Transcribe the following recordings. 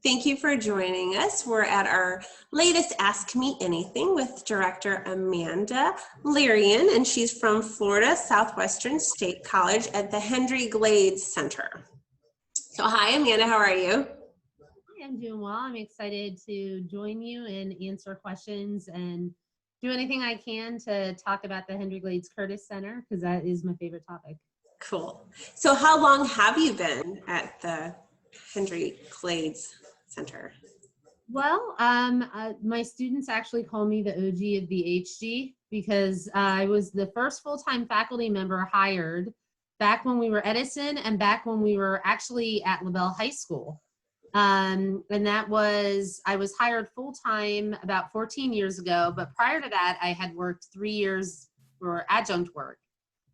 Thank you for joining us. We're at our latest Ask Me Anything with Director Amanda Lehrian, and she's from Florida Southwestern State College at the Hendry Center. So hi, Amanda, how are you? I'm doing well. I'm excited to join you and answer questions and do anything I can to talk about the Hendry Curtis Center, because that is my favorite topic. Cool. So how long have you been at the Hendry Center? Well, my students actually call me the OG of the HG because I was the first full-time faculty member hired back when we were Edison and back when we were actually at LaBelle High School. And that was, I was hired full-time about 14 years ago, but prior to that, I had worked 3 years for adjunct work.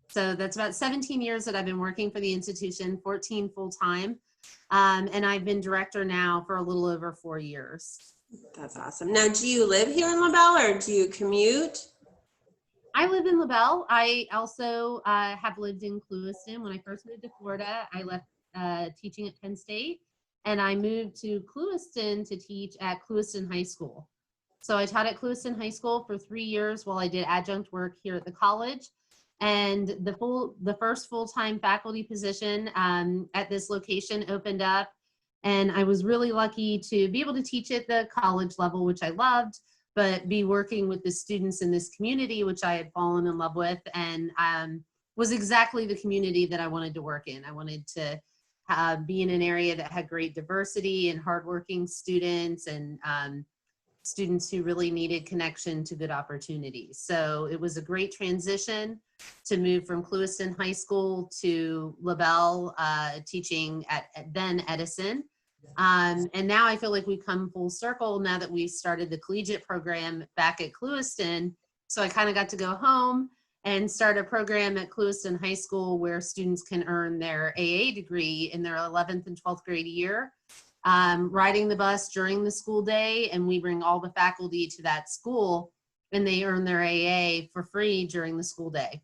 So that's about 17 years that I've been working for the institution, 14 full-time. And I've been director now for a little over 4 years. That's awesome. Now, do you live here in LaBelle or do you commute? I live in LaBelle. I also have lived in Clewiston. When I first moved to Florida, I left teaching at Penn State, and I moved to Clewiston to teach at Clewiston High School. So I taught at Clewiston High School for 3 years while I did adjunct work here at the college. And the first full-time faculty position at this location opened up, and I was really lucky to be able to teach at the college level, which I loved, but be working with the students in this community, which I had fallen in love with, and was exactly the community that I wanted to work in. I wanted to be in an area that had great diversity and hardworking students and students who really needed connection to good opportunities. So it was a great transition to move from Clewiston High School to LaBelle, teaching at then Edison. And now I feel like we've come full circle now that we started the collegiate program back at Clewiston. So I kind of got to go home and start a program at Clewiston High School where students can earn their AA degree in their 11th and 12th grade year, riding the bus during the school day, and we bring all the faculty to that school and they earn their AA for free during the school day.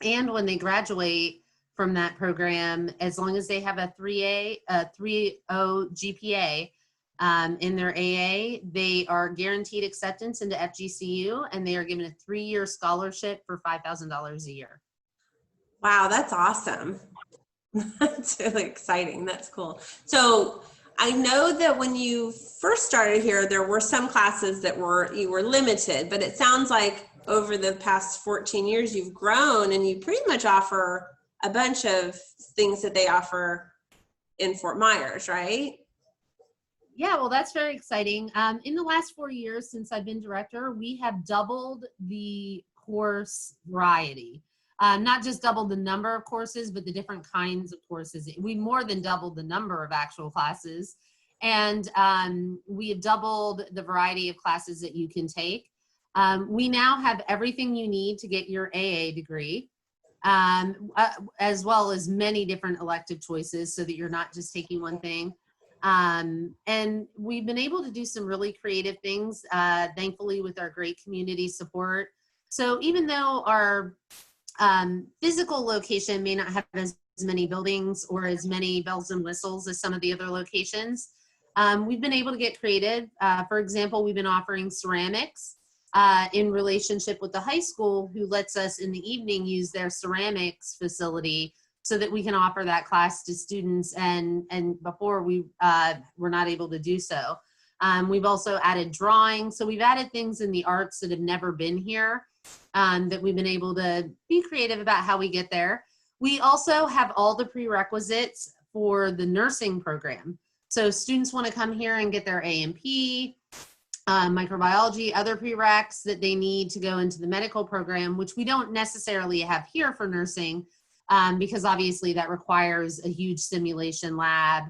And when they graduate from that program, as long as they have a 3.0 GPA in their AA, they are guaranteed acceptance into FGCU, and they are given a 3-year scholarship for $5,000 a year. Wow, that's awesome. That's really exciting. That's cool. So I know that when you first started here, there were some classes that you were limited, but it sounds like over the past 14 years, you've grown and you pretty much offer a bunch of things that they offer in Fort Myers, right? Yeah, well, that's very exciting. In the last 4 years since I've been director, we have doubled the course variety. Not just doubled the number of courses, but the different kinds of courses. We more than doubled the number of actual classes. And we have doubled the variety of classes that you can take. We now have everything you need to get your AA degree, as well as many different elective choices so that you're not just taking one thing. And we've been able to do some really creative things, thankfully, with our great community support. So even though our physical location may not have as many buildings or as many bells and whistles as some of the other locations, we've been able to get creative. For example, we've been offering ceramics in relationship with the high school, who lets us in the evening use their ceramics facility so that we can offer that class to students, and before we were not able to do so. We've also added drawing. So we've added things in the arts that have never been here, that we've been able to be creative about how we get there. We also have all the prerequisites for the nursing program. So students want to come here and get their A&P, microbiology, other prereqs that they need to go into the medical program, which we don't necessarily have here for nursing, because obviously that requires a huge simulation lab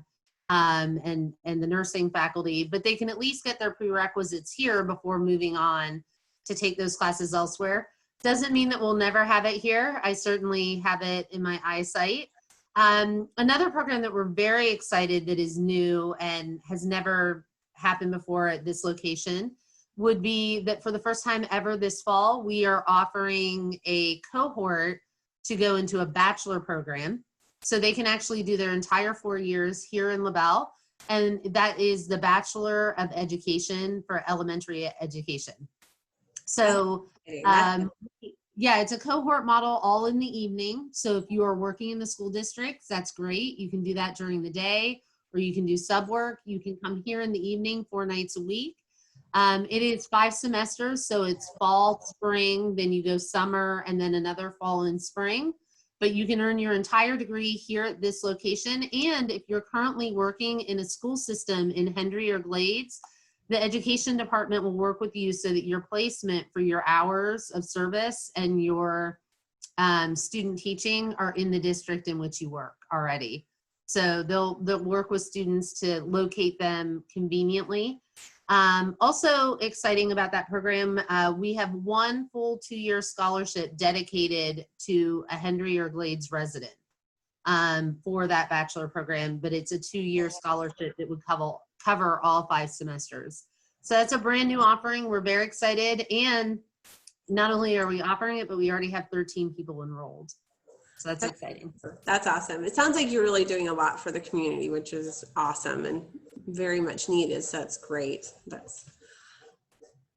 and the nursing faculty, but they can at least get their prerequisites here before moving on to take those classes elsewhere. Doesn't mean that we'll never have it here. I certainly have it in my eyesight. Another program that we're very excited that is new and has never happened before at this location would be that for the first time ever this fall, we are offering a cohort to go into a bachelor program. So they can actually do their entire 4 years here in LaBelle. and that is the Bachelor of Education for Elementary Education. So, yeah, it's a cohort model all in the evening. So if you are working in the school districts, that's great. You can do that during the day, or you can do sub work. You can come here in the evening 4 nights a week. It is 5 semesters, so it's fall, spring, then you go summer, and then another fall and spring. But you can earn your entire degree here at this location. And if you're currently working in a school system in Hendry or Glades, the education department will work with you so that your placement for your hours of service and your student teaching are in the district in which you work already. So they'll work with students to locate them conveniently. Also exciting about that program, we have one full 2-year scholarship dedicated to a Hendry or Glades resident for that bachelor program, but it's a 2-year scholarship that would cover all 5 semesters. So that's a brand new offering. We're very excited. And not only are we offering it, but we already have 13 people enrolled. So that's exciting. That's awesome. It sounds like you're really doing a lot for the community, which is awesome and very much needed. So that's great. That's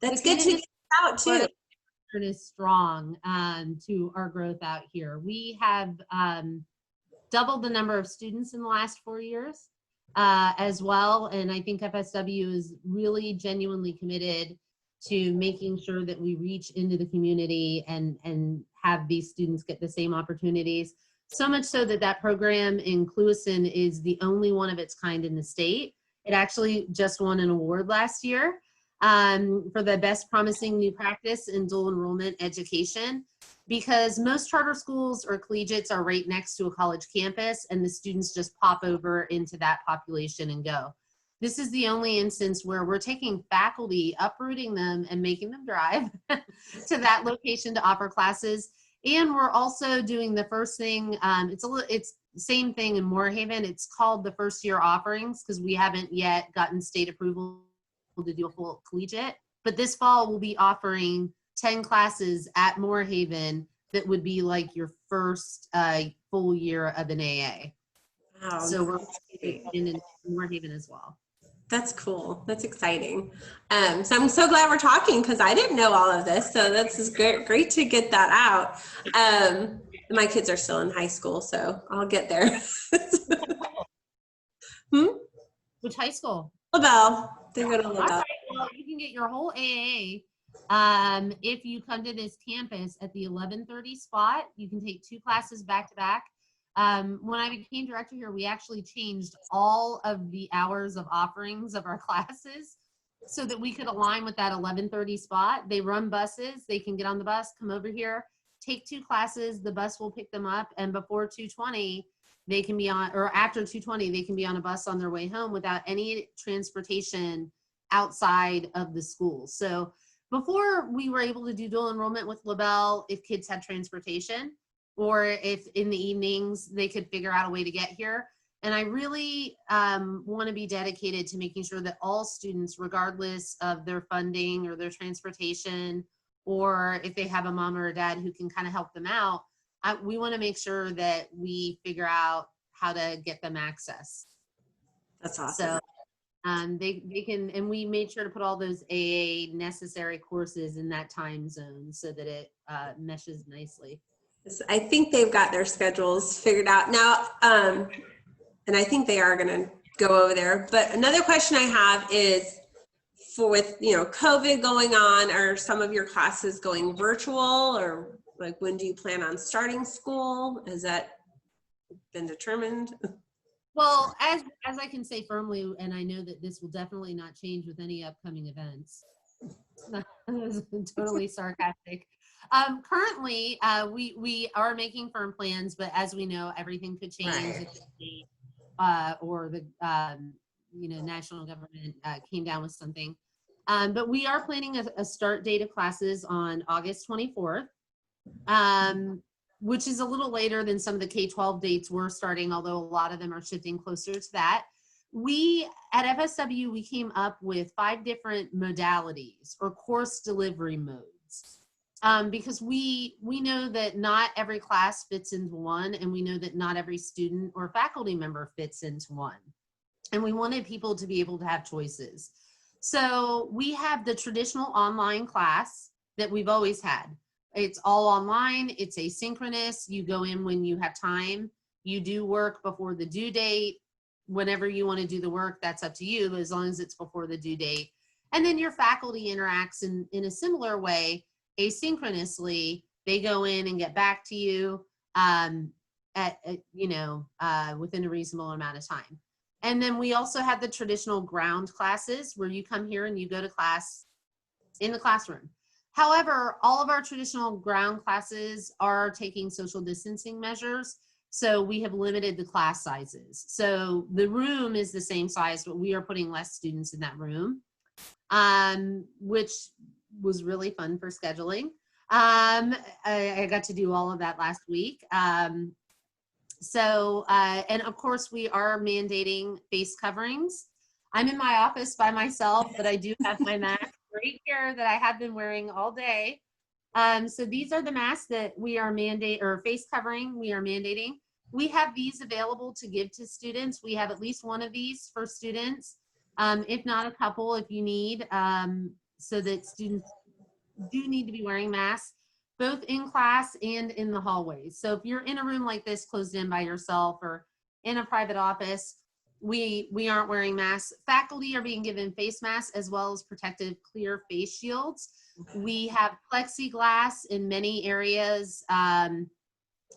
good to get out too. Is strong to our growth out here. We have doubled the number of students in the last 4 years as well. And I think FSW is really genuinely committed to making sure that we reach into the community and have these students get the same opportunities. So much so that that program in Clewiston is the only one of its kind in the state. It actually just won an award last year for the best promising new practice in dual enrollment education, because most charter schools or collegiates are right next to a college campus and the students just pop over into that population and go. This is the only instance where we're taking faculty, uprooting them and making them drive to that location to offer classes. And we're also doing the first thing, it's the same thing in Moorhaven. It's called the first year offerings because we haven't yet gotten state approval to do a full collegiate. But this fall we'll be offering 10 classes at Moorhaven that would be like your first full year of an AA. Wow, so we're in Moorhaven as well. That's cool. That's exciting. So I'm so glad we're talking because I didn't know all of this. So this is great to get that out. My kids are still in high school, so I'll get there. Which high school? LaBelle. They go to LaBelle. Right, well, you can get your whole AA if you come to this campus at the 11:30 spot. You can take 2 classes back to back. When I became director here, we actually changed all of the hours of offerings of our classes so that we could align with that 11:30 spot. They run buses. They can get on the bus, come over here, take 2 classes. The bus will pick them up, and before 2:20, they can be on, or after 2:20, they can be on a bus on their way home without any transportation outside of the school. So before we were able to do dual enrollment with LaBelle if kids had transportation, or if in the evenings they could figure out a way to get here. And I really want to be dedicated to making sure that all students, regardless of their funding or their transportation, or if they have a mom or a dad who can kind of help them out, we want to make sure that we figure out how to get them access. That's awesome. So they can, and we made sure to put all those AA necessary courses in that time zone so that it meshes nicely. I think they've got their schedules figured out now, and I think they are going to go over there. But another question I have is, with COVID going on, are some of your classes going virtual, or like when do you plan on starting school? Has that been determined? Well, as I can say firmly, and I know that this will definitely not change with any upcoming events. That was totally sarcastic. Currently, we are making firm plans, but as we know, everything could change if the state or the national government came down with something. But we are planning a start date of classes on August 24th, which is a little later than some of the K-12 dates we're starting, although a lot of them are shifting closer to that. We at FSW, we came up with 5 different modalities or course delivery modes. Because we know that not every class fits into one, and we know that not every student or faculty member fits into one. and we wanted people to be able to have choices. So we have the traditional online class that we've always had. It's all online, it's asynchronous. You go in when you have time. You do work before the due date. Whenever you want to do the work, that's up to you, as long as it's before the due date. And then your faculty interacts in a similar way, asynchronously. They go in and get back to you within a reasonable amount of time. And then we also have the traditional ground classes where you come here and you go to class in the classroom. However, all of our traditional ground classes are taking social distancing measures. So we have limited the class sizes. So the room is the same size, but we are putting less students in that room, which was really fun for scheduling. I got to do all of that last week. And of course we are mandating face coverings. I'm in my office by myself, but I do have my mask right here that I have been wearing all day. So these are the masks that we are face covering we are mandating. We have these available to give to students. We have at least one of these for students, if not a couple if you need, so that students do need to be wearing masks, both in class and in the hallways. So if you're in a room like this closed in by yourself or in a private office, we aren't wearing masks. Faculty are being given face masks as well as protective clear face shields. We have plexiglass in many areas,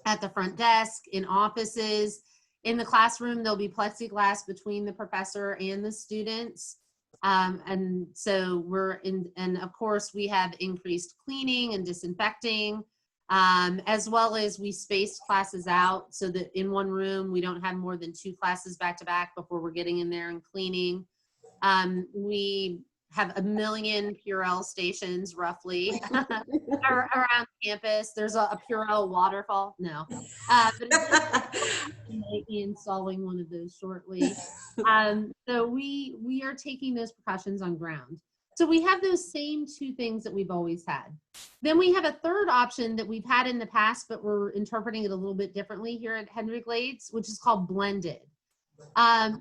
at the front desk, in offices. In the classroom, there'll be plexiglass between the professor and the students. And so and of course we have increased cleaning and disinfecting, as well as we spaced classes out so that in one room we don't have more than 2 classes back to back before we're getting in there and cleaning. We have 1 million Purell stations roughly around campus. There's a Purell waterfall. No, but we might be installing one of those shortly. So we are taking those precautions on ground. So we have those same 2 things that we've always had. Then we have a third option that we've had in the past, but we're interpreting it a little bit differently here at Hendry, which is called blended.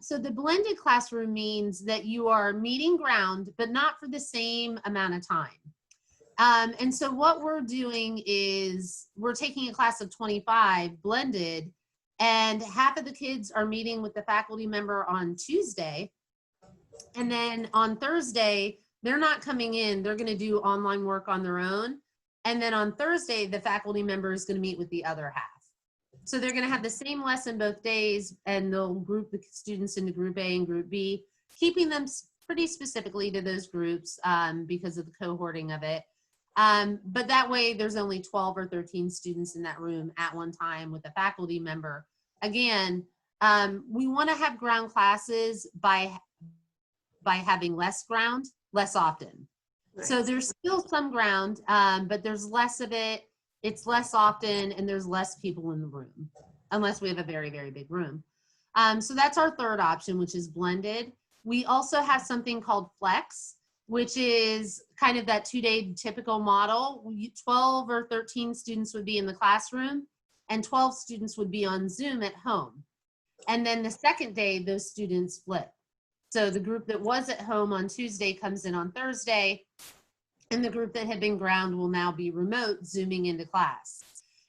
So the blended classroom means that you are meeting ground, but not for the same amount of time. And so what we're doing is we're taking a class of 25 blended, and half of the kids are meeting with the faculty member on Tuesday. And then on Thursday, they're not coming in. They're going to do online work on their own. And then on Thursday, the faculty member is going to meet with the other half. So they're going to have the same lesson both days, and they'll group the students into group A and group B, keeping them pretty specifically to those groups because of the cohorting of it. But that way there's only 12 or 13 students in that room at one time with a faculty member. Again, we want to have ground classes by having less ground, less often. Right. So there's still some ground, but there's less of it. It's less often, and there's less people in the room, unless we have a very, very big room. So that's our third option, which is blended. We also have something called flex, which is kind of that 2-day typical model. 12 or 13 students would be in the classroom, and 12 students would be on Zoom at home. And then the second day, those students flip. So the group that was at home on Tuesday comes in on Thursday, and the group that had been ground will now be remote, Zooming into class.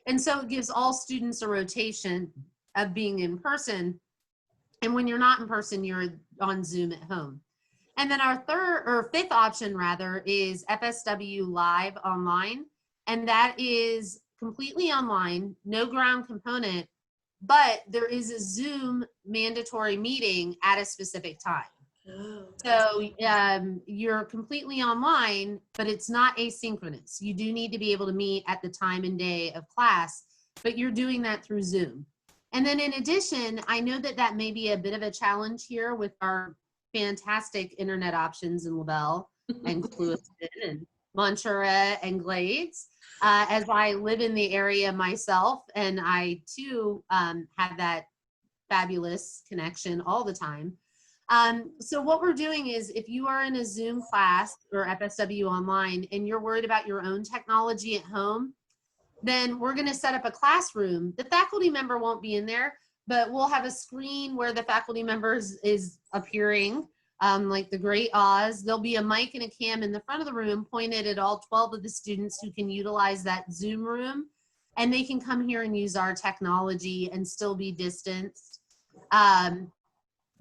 And so it gives all students a rotation of being in person. And when you're not in person, you're on Zoom at home. And then our fifth option rather is FSW Live Online. And that is completely online, no ground component, but there is a Zoom mandatory meeting at a specific time. So you're completely online, but it's not asynchronous. You do need to be able to meet at the time and day of class, but you're doing that through Zoom. And then in addition, I know that may be a bit of a challenge here with our fantastic internet options in LaBelle and Clewiston and Montura and Glades, as I live in the area myself, and I too have that fabulous connection all the time. So what we're doing is, if you are in a Zoom class or FSW online and you're worried about your own technology at home, then we're going to set up a classroom. The faculty member won't be in there, but we'll have a screen where the faculty members is appearing, like the Great Oz. There'll be a mic and a cam in the front of the room pointed at all 12 of the students who can utilize that Zoom room, and they can come here and use our technology and still be distanced.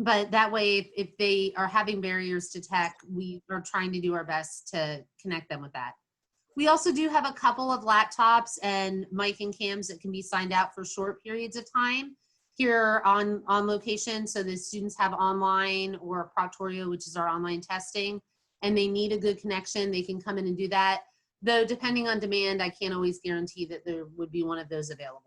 But that way, if they are having barriers to tech, we are trying to do our best to connect them with that. We also do have a couple of laptops and mic and cams that can be signed out for short periods of time here on location. So the students have online or Proctorio, which is our online testing, and they need a good connection. They can come in and do that. Though depending on demand, I can't always guarantee that there would be one of those available.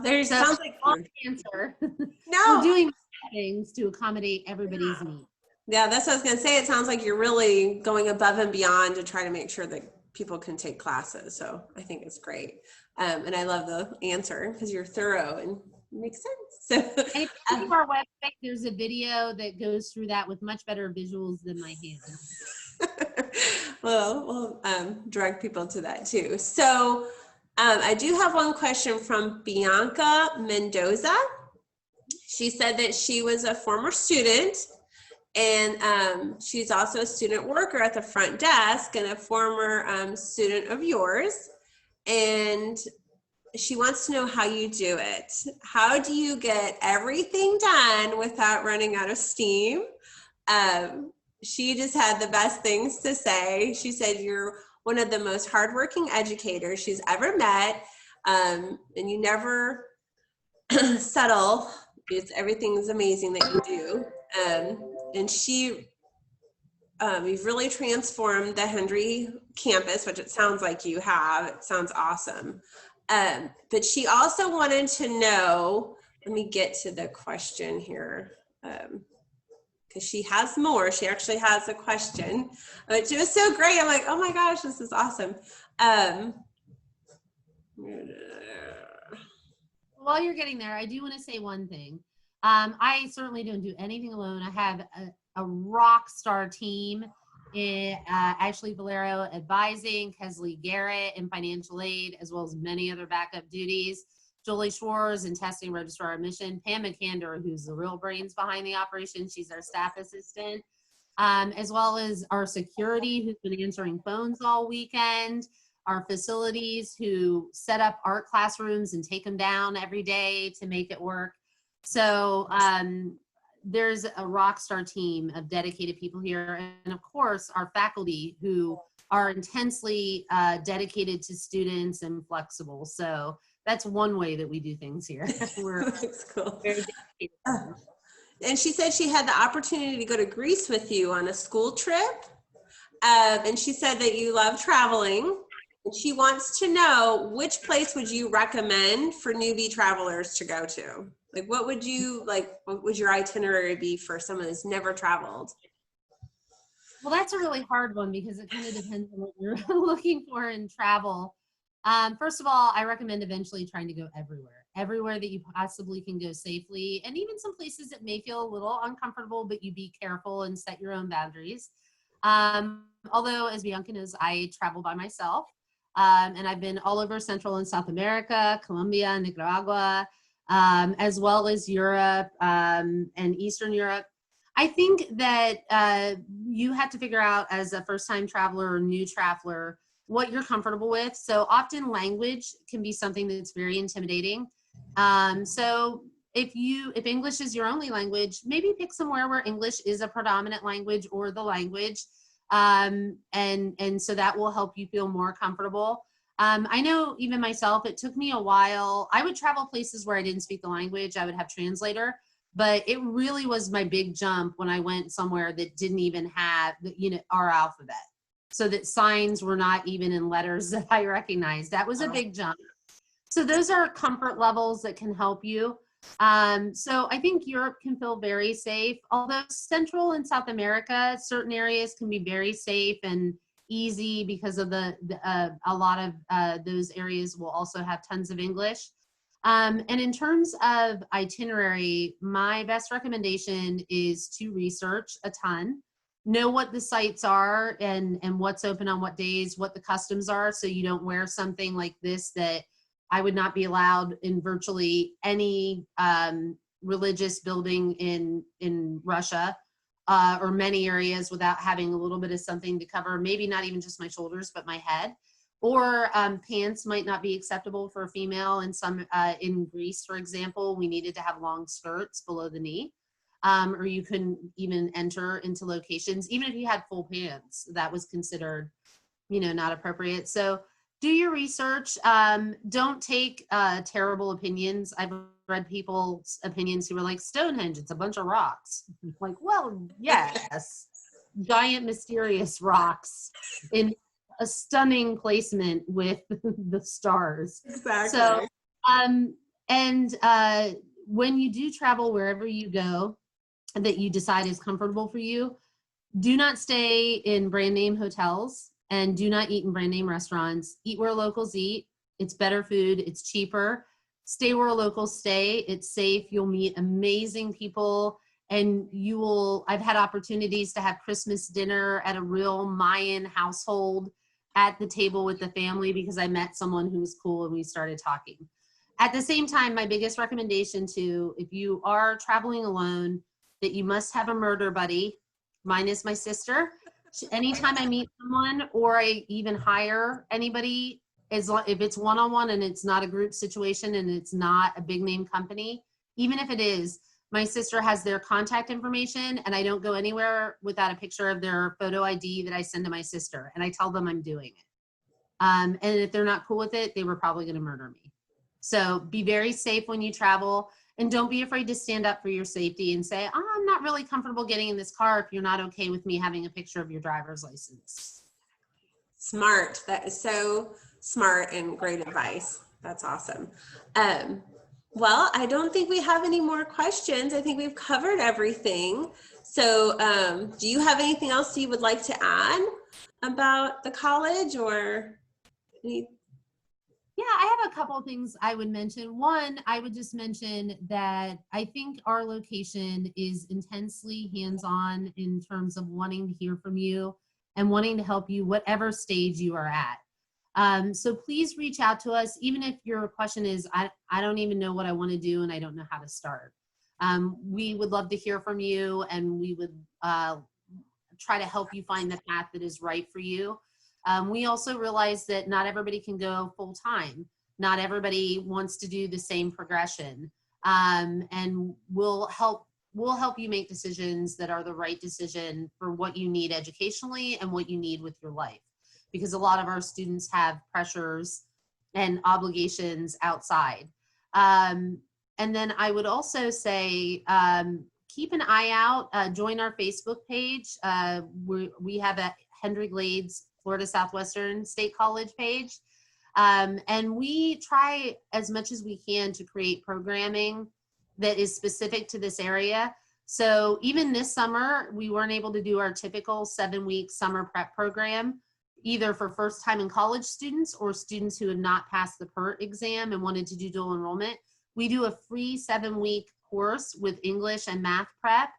There So, sounds like long answer. no. We're doing things to accommodate everybody's needs. Yeah, that's what I was going to say. It sounds like you're really going above and beyond to try to make sure that people can take classes. So I think it's great. And I love the answer because you're thorough and makes sense. So, And if you go to our website, there's a video that goes through that with much better visuals than my hand. well, we'll direct people to that too. So I do have one question from Bianca Mendoza. She said that she was a former student, and she's also a student worker at the front desk and a former student of yours. And she wants to know how you do it. How do you get everything done without running out of steam? She just had the best things to say. She said you're one of the most hardworking educators she's ever met, and you never settle. Everything's amazing that you do. And you've really transformed the Hendry campus, which it sounds like you have. It sounds awesome. But she also wanted to know, let me get to the question here, because she has more. She actually has a question, which was so great. I'm like, oh my gosh, this is awesome. While you're getting there, I do want to say one thing. I certainly don't do anything alone. I have a rock star team. Ashley Valero advising, Kesley Garrett in financial aid, as well as many other backup duties. Julie Schwartz in testing registrar admission. Pam McCander, who's the real brains behind the operation. She's our staff assistant. As well as our security, who's been answering phones all weekend. Our facilities, who set up art classrooms and take them down every day to make it work. So there's a rock star team of dedicated people here. And of course, our faculty, who are intensely dedicated to students and flexible. So that's one way that we do things here. We're That's cool. very dedicated. And she said she had the opportunity to go to Greece with you on a school trip. And she said that you love traveling. And she wants to know, which place would you recommend for newbie travelers to go to? Like, what would your itinerary be for someone who's never traveled? Well, that's a really hard one because it kind of depends on what you're looking for in travel. First of all, I recommend eventually trying to go everywhere that you possibly can go safely, and even some places that may feel a little uncomfortable, but you be careful and set your own boundaries. Although, as Bianca knows, I travel by myself, and I've been all over Central and South America, Colombia, Nicaragua, as well as Europe and Eastern Europe. I think that you have to figure out, as a first-time traveler or new traveler, what you're comfortable with. So often language can be something that's very intimidating. So if English is your only language, maybe pick somewhere where English is a predominant language or the language. And so that will help you feel more comfortable. I know even myself, it took me a while. I would travel places where I didn't speak the language. I would have translator, but it really was my big jump when I went somewhere that didn't even have our alphabet. So that signs were not even in letters that I recognized. That was a big jump. So those are comfort levels that can help you. So I think Europe can feel very safe, although Central and South America, certain areas can be very safe and easy because of a lot of those areas will also have tons of English. And in terms of itinerary, my best recommendation is to research a ton. Know what the sites are and what's open on what days, what the customs are, so you don't wear something like this that I would not be allowed in virtually any religious building in Russia or many areas without having a little bit of something to cover, maybe not even just my shoulders, but my head. Or pants might not be acceptable for a female. In some, in Greece, for example, we needed to have long skirts below the knee. Or you couldn't even enter into locations, even if you had full pants, that was considered, not appropriate. So do your research. Don't take terrible opinions. I've read people's opinions who were like, Stonehenge, it's a bunch of rocks. Like, well, yes, giant mysterious rocks in a stunning placement with the stars. Exactly. So, when you do travel, wherever you go that you decide is comfortable for you, do not stay in brand name hotels and do not eat in brand name restaurants. Eat where locals eat. It's better food. It's cheaper. Stay where locals stay. It's safe. You'll meet amazing people, and I've had opportunities to have Christmas dinner at a real Mayan household at the table with the family because I met someone who was cool and we started talking. At the same time, my biggest recommendation if you are traveling alone, that you must have a murder buddy. Mine is my sister. Anytime I meet someone or I even hire anybody, if it's one-on-one and it's not a group situation and it's not a big name company, even if it is, my sister has their contact information, and I don't go anywhere without a picture of their photo ID that I send to my sister, and I tell them I'm doing it. And if they're not cool with it, they were probably going to murder me. So be very safe when you travel, and don't be afraid to stand up for your safety and say, oh, I'm not really comfortable getting in this car if you're not okay with me having a picture of your driver's license. Smart. That is so smart and great advice. That's awesome. Well, I don't think we have any more questions. I think we've covered everything. So do you have anything else you would like to add about the college or any? Yeah, I have a couple of things I would mention. One, I would just mention that I think our location is intensely hands-on in terms of wanting to hear from you and wanting to help you whatever stage you are at. So please reach out to us, even if your question is, I don't even know what I want to do and I don't know how to start. We would love to hear from you, and we would try to help you find the path that is right for you. We also realize that not everybody can go full time. Not everybody wants to do the same progression. And we'll help you make decisions that are the right decision for what you need educationally and what you need with your life. Because a lot of our students have pressures and obligations outside. And then I would also say, keep an eye out, join our Facebook page. We have a Hendry Florida Southwestern State College page. And we try as much as we can to create programming that is specific to this area. So even this summer, we weren't able to do our typical 7-week summer prep program, either for first time in college students or students who had not passed the PERT exam and wanted to do dual enrollment. We do a free 7-week course with English and math prep,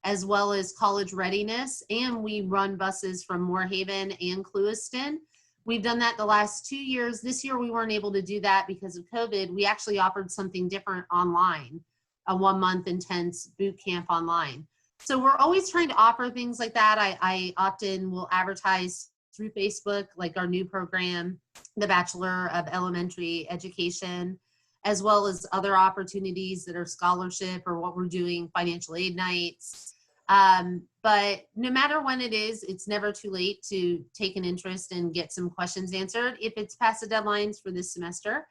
as well as college readiness. And we run buses from Moorhaven and Clewiston. We've done that the last 2 years. This year, we weren't able to do that because of COVID. We actually offered something different online, a 1-month intense boot camp online. So we're always trying to offer things like that. I often will advertise through Facebook, like our new program, the Bachelor of Elementary Education, as well as other opportunities that are scholarship or what we're doing, financial aid nights. But no matter when it is, it's never too late to take an interest and get some questions answered. If it's past the deadlines for this semester,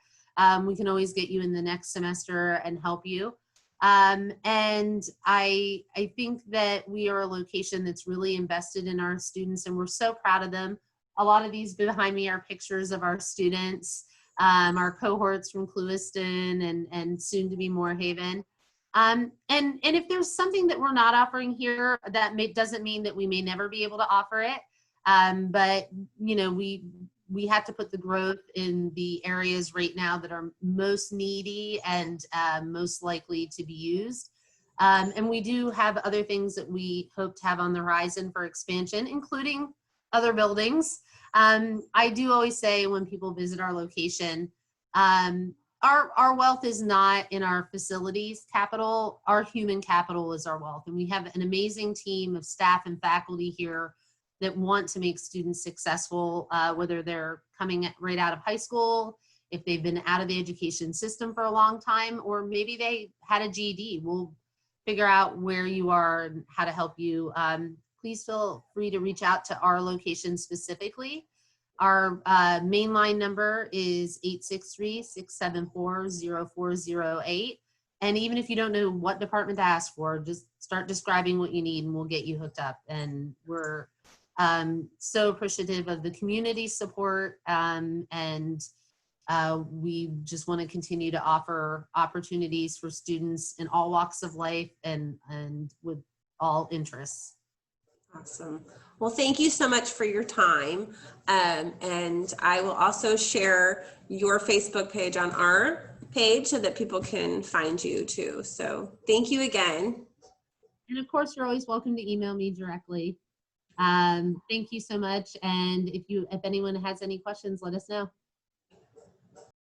we can always get you in the next semester and help you. And I think that we are a location that's really invested in our students, and we're so proud of them. A lot of these behind me are pictures of our students, our cohorts from Clewiston and soon to be Moorhaven. And if there's something that we're not offering here, that doesn't mean that we may never be able to offer it. But we have to put the growth in the areas right now that are most needy and most likely to be used. And we do have other things that we hope to have on the horizon for expansion, including other buildings. I do always say when people visit our location, Our wealth is not in our facilities capital. Our human capital is our wealth. And we have an amazing team of staff and faculty here that want to make students successful, whether they're coming right out of high school, if they've been out of the education system for a long time, or maybe they had a GED. We'll figure out where you are and how to help you. Please feel free to reach out to our location specifically. Our mainline number is 863-674-0408. And even if you don't know what department to ask for, just start describing what you need and we'll get you hooked up. And we're so appreciative of the community support, and we just want to continue to offer opportunities for students in all walks of life and with all interests. Awesome. Well, thank you so much for your time. And I will also share your Facebook page on our page so that people can find you too. So thank you again. And of course, you're always welcome to email me directly. Thank you so much. And if anyone has any questions, let us know.